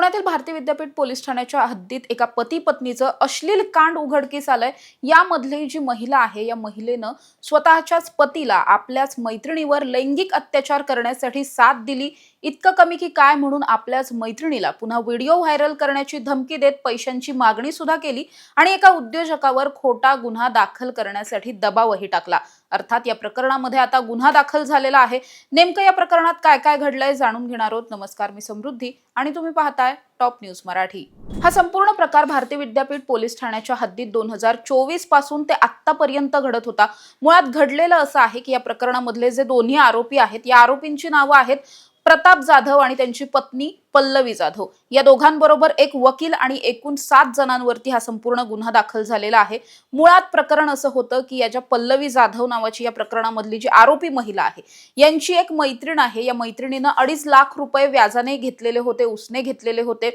पुण्यातील भारतीय विद्यापीठ पोलीस ठाण्याच्या हद्दीत एका पती पत्नीचं अश्लील कांड उघडकीस आलंय। यामधली जी महिला आहे या महिलेनं स्वतःच्याच पतीला आपल्याच मैत्रिणीवर लैंगिक अत्याचार करण्यासाठी साथ दिली। इतकं कमी की काय म्हणून आपल्याच मैत्रिणीला पुन्हा व्हिडिओ व्हायरल करण्याची धमकी देत पैशांची मागणी सुद्धा केली आणि एका उद्योजकावर खोटा गुन्हा दाखल करण्यासाठी दबावही टाकला। अर्थात या प्रकरणामध्ये आता गुन्हा दाखल झालेला आहे। नेमकं या प्रकरणात काय काय घडलंय जाणून घेणार आहोत। नमस्कार, मी समृद्धी आणि तुम्ही पाहताय टॉप न्यूज मराठी। हा संपूर्ण प्रकार भारतीय विद्यापीठ पोलीस ठाण्याच्या हद्दीत 2024 पासून ते आतापर्यंत घडत होता। मुळात घडलेलं असं आहे की या प्रकरणामधले जे दोन्ही आरोपी आहेत या आरोपींची नावं आहेत प्रताप जाधव आणि त्यांची पत्नी पल्लवी जाधव। या दोघांबरोबर एक वकील आणि एकूण 7 जणांवरती हा संपूर्ण गुन्हा दाखल झालेला आहे। मुळात प्रकरण असं होतं की या ज्या पल्लवी जाधव नावाची या प्रकरणामधली जी आरोपी महिला आहे यांची एक मैत्रीण आहे। या मैत्रिणीनं 2.5 लाख रुपये व्याजाने घेतलेले होते, उसने घेतलेले होते।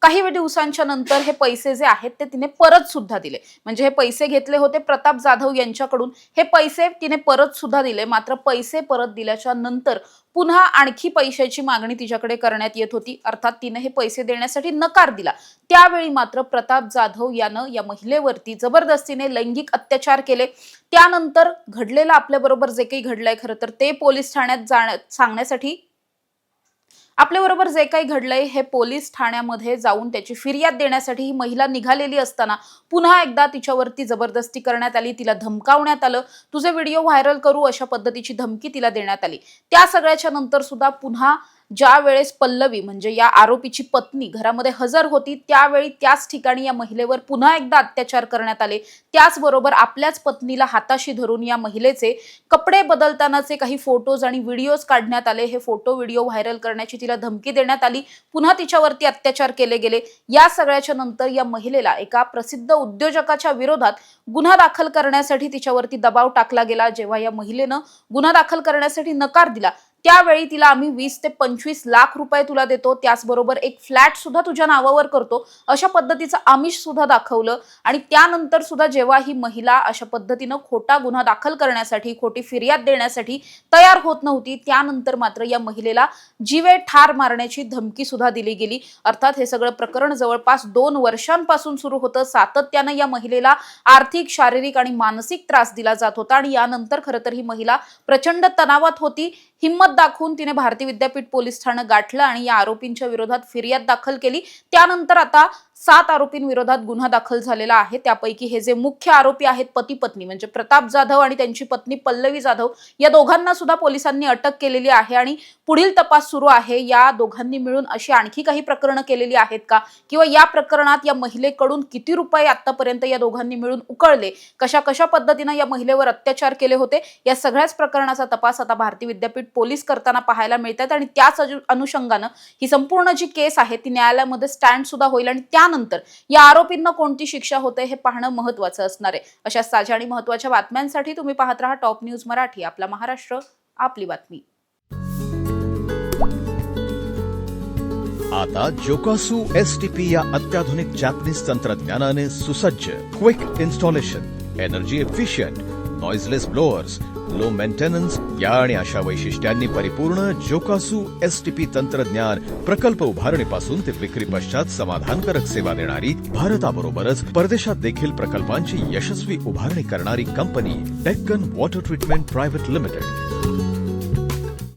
काही दिवसांच्या नंतर हे पैसे जे आहेत ते तिने परत सुद्धा दिले। म्हणजे हे पैसे घेतले होते प्रताप जाधव यांच्याकडून, हे पैसे तिने परत सुद्धा दिले। मात्र पैसे परत दिल्याच्या नंतर पुन्हा आणखी पैशाची मागणी तिच्याकडे करण्यात येत होती। अर्थात तिने हे पैसे देण्यासाठी नकार दिला। त्यावेळी मात्र प्रताप जाधव यानं या महिलेवरती जबरदस्तीने लैंगिक अत्याचार केले। त्यानंतर घडलेलं आपल्या बरोबर जे काही घडलंय खरं तर ते पोलीस ठाण्यात सांगण्यासाठी आपल्याबरोबर जे काही घडलंय हे पोलीस ठाण्यामध्ये जाऊन त्याची फिर्याद देण्यासाठी ही महिला निघालेली असताना पुन्हा एकदा तिच्यावरती जबरदस्ती करण्यात आली, तिला धमकावण्यात आलं, तुझे व्हिडिओ व्हायरल करू अशा पद्धतीची धमकी तिला देण्यात आली। त्या सगळ्याच्या नंतर सुद्धा पुन्हा ज्या वेळेस पल्लवी म्हणजे या आरोपीची पत्नी घरामध्ये हजर होती त्यावेळी त्याच ठिकाणी या महिलेवर पुन्हा एकदा अत्याचार करण्यात आले। त्याचबरोबर आपल्याच पत्नीला हाताशी धरून या महिलेचे कपडे बदलतानाचे काही फोटोज आणि व्हिडिओज काढण्यात आले। हे फोटो व्हिडिओ व्हायरल करण्याची तिला धमकी देण्यात आली, पुन्हा तिच्यावरती अत्याचार केले गेले। या सगळ्याच्या नंतर या महिलेला एका प्रसिद्ध उद्योजकाच्या विरोधात गुन्हा दाखल करण्यासाठी तिच्यावरती दबाव टाकला गेला। जेव्हा या महिलेनं गुन्हा दाखल करण्यासाठी नकार दिला त्यावेळी तिला आम्ही 20 ते 25 लाख रुपये तुला देतो, त्याचबरोबर एक फ्लॅट सुद्धा तुझ्या नावावर करतो अशा पद्धतीचं आमिष सुद्धा दाखवलं। आणि त्यानंतर सुद्धा जेव्हा ही महिला अशा पद्धतीनं खोटा गुन्हा दाखल करण्यासाठी, खोटी फिर्याद देण्यासाठी तयार होत नव्हती त्यानंतर मात्र या महिलेला जीवे ठार मारण्याची धमकी सुद्धा दिली गेली। अर्थात हे सगळं प्रकरण जवळपास 2 वर्षांपासून सुरू होतं। सातत्यानं या महिलेला आर्थिक, शारीरिक आणि मानसिक त्रास दिला जात होता आणि यानंतर खरं तर ही महिला प्रचंड तणावात होती। हिम्मत दाखवून तिने भारतीय विद्यापीठ पोलीस ठाणं गाठलं आणि या आरोपींच्या विरोधात फिर्याद दाखल केली। त्यानंतर आता 7 आरोपींविरोधात गुन्हा दाखल झालेला आहे। त्यापैकी हे जे मुख्य आरोपी आहेत पती पत्नी म्हणजे प्रताप जाधव आणि त्यांची पत्नी पल्लवी जाधव या दोघांना सुद्धा पोलिसांनी अटक केलेली आहे आणि पुढील तपास सुरू आहे। या दोघांनी मिळून अशी आणखी काही प्रकरणं केलेली आहेत का, किंवा या प्रकरणात या महिलेकडून किती रुपये आतापर्यंत या दोघांनी मिळून उकळले, कशा पद्धतीने या महिलेवर अत्याचार केले होते, या सगळ्याच प्रकरणाचा तपास आता भारतीय विद्यापीठ पोलीस करताना पाहायला मिळतात। आणि त्याच अनुषंगानं ही संपूर्ण जी केस आहे ती न्यायालयामध्ये स्टँड सुद्धा होईल आणि त्यानंतर या आरोपींना कोणती शिक्षा होते हे पाहणं महत्त्वाचं असणार आहे। अशा ताज्या आणि महत्त्वाच्या बातम्यांसाठी तुम्ही पाहत राहा टॉप न्यूज मराठी। आपला महाराष्ट्र, आपली बातमी। आता जोकासू एसटीपी या अत्याधुनिक जॅपनीज तंत्रज्ञानाने सुसज्ज, quick installation, energy efficient, noiseless blowers, low maintenance या आणि अशा वैशिष्ट्यांनी परिपूर्ण जोकासू एसटीपी तंत्रज्ञान प्रकल्प उभारणीपासून ते विक्री पश्चात समाधानकारक सेवा देणारी, भारताबरोबरच परदेशात देखील प्रकल्पांची यशस्वी उभारणी करणारी company Deccan water treatment private limited.